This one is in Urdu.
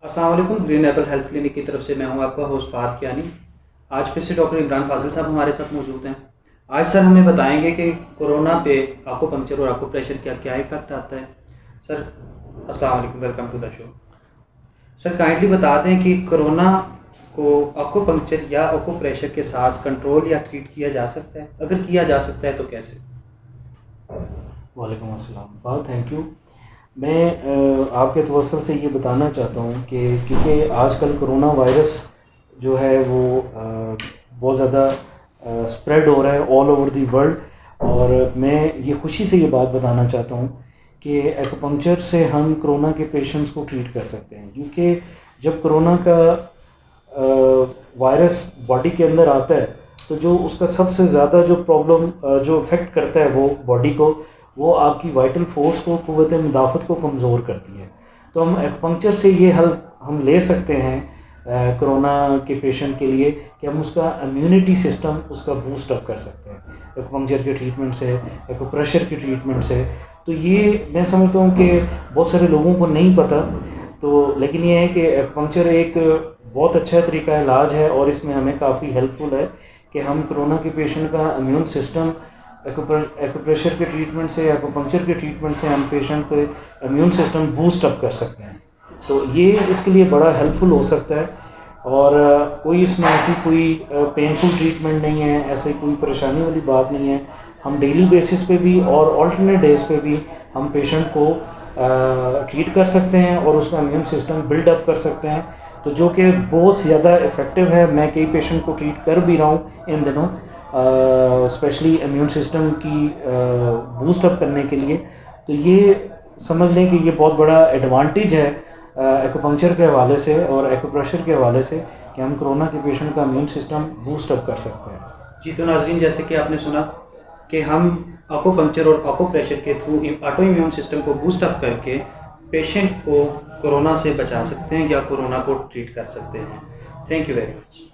السلام علیکم، گرین ایپل ہیلتھ کلینک کی طرف سے میں ہوں آپ کا ہوسٹ فہد کیانی۔ آج پھر سے ڈاکٹر عمران فاضل صاحب ہمارے ساتھ موجود ہیں۔ آج سر ہمیں بتائیں گے کہ کورونا پہ آکو پنکچر اور آکو پریشر کا کیا ایفیکٹ آتا ہے۔ سر السلام علیکم، welcome to the show. Sir kindly بتا دیں کہ کورونا کو آکو پنکچر یا آکو پریشر کے ساتھ کنٹرول یا ٹریٹ کیا جا سکتا ہے؟ اگر کیا جا سکتا ہے تو کیسے؟ وعلیکم السلام فہد، تھینک یو۔ میں آپ کے توسل سے یہ بتانا چاہتا ہوں کہ کیونکہ آج کل کرونا وائرس جو ہے وہ بہت زیادہ اسپریڈ ہو رہا ہے آل اوور دی ورلڈ، اور میں یہ خوشی سے یہ بات بتانا چاہتا ہوں کہ ایکوپنکچر سے ہم کرونا کے پیشنٹس کو ٹریٹ کر سکتے ہیں، کیونکہ جب کرونا کا وائرس باڈی کے اندر آتا ہے تو جو اس کا سب سے زیادہ جو پرابلم جو افیکٹ کرتا ہے وہ باڈی کو، وہ آپ کی وائٹل فورس کو، قوت مدافعت کو کمزور کرتی ہے۔ تو ہم ایکوپنکچر سے یہ ہیلپ ہم لے سکتے ہیں کرونا کے پیشنٹ کے لیے کہ ہم اس کا امیونٹی سسٹم اس کا بوسٹ اپ کر سکتے ہیں ایکوپنکچر کے ٹریٹمنٹ سے، ایکو پریشر کے ٹریٹمنٹ سے۔ تو یہ میں سمجھتا ہوں کہ بہت سارے لوگوں کو نہیں پتہ، تو لیکن یہ ہے کہ ایکوپنکچر ایک بہت اچھا طریقہ علاج ہے، اور اس میں ہمیں کافی ہیلپ فل ہے کہ ہم کرونا کے پیشنٹ کا امیون سسٹم ایکوپریشر کے ٹریٹمنٹ سے، ایکوپنکچر کے ٹریٹمنٹ سے ہم پیشنٹ کو امیون سسٹم بوسٹ اپ کر سکتے ہیں۔ تو یہ اس کے لیے بڑا ہیلپ فل ہو سکتا ہے، اور کوئی اس میں ایسی کوئی پینفل ٹریٹمنٹ نہیں ہے، ایسے کوئی پریشانی والی بات نہیں ہے۔ ہم ڈیلی بیسس پہ بھی اور آلٹرنیٹ ڈیز پہ بھی ہم پیشنٹ کو ٹریٹ کر سکتے ہیں اور اس کا امیون سسٹم بلڈ اپ کر سکتے ہیں، تو جو کہ بہت زیادہ افیکٹو ہے۔ میں کئی پیشنٹ کو ٹریٹ کر بھی رہا ہوں ان دنوں، اسپیشلی امیون سسٹم کی بوسٹ اپ کرنے کے لیے۔ تو یہ سمجھ لیں کہ یہ بہت بڑا ایڈوانٹیج ہے ایکوپنکچر کے حوالے سے اور ایکوپریشر کے حوالے سے کہ ہم کرونا کے پیشنٹ کا امیون سسٹم بوسٹ اپ کر سکتے ہیں۔ جی تو ناظرین، جیسے کہ آپ نے سنا کہ ہم آکو پنکچر اور آکو پریشر کے تھرو آٹو امیون سسٹم کو بوسٹ اپ کر کے پیشنٹ کو کورونا سے بچا سکتے ہیں یا کورونا کو ٹریٹ کر سکتے ہیں۔ Thank you very much.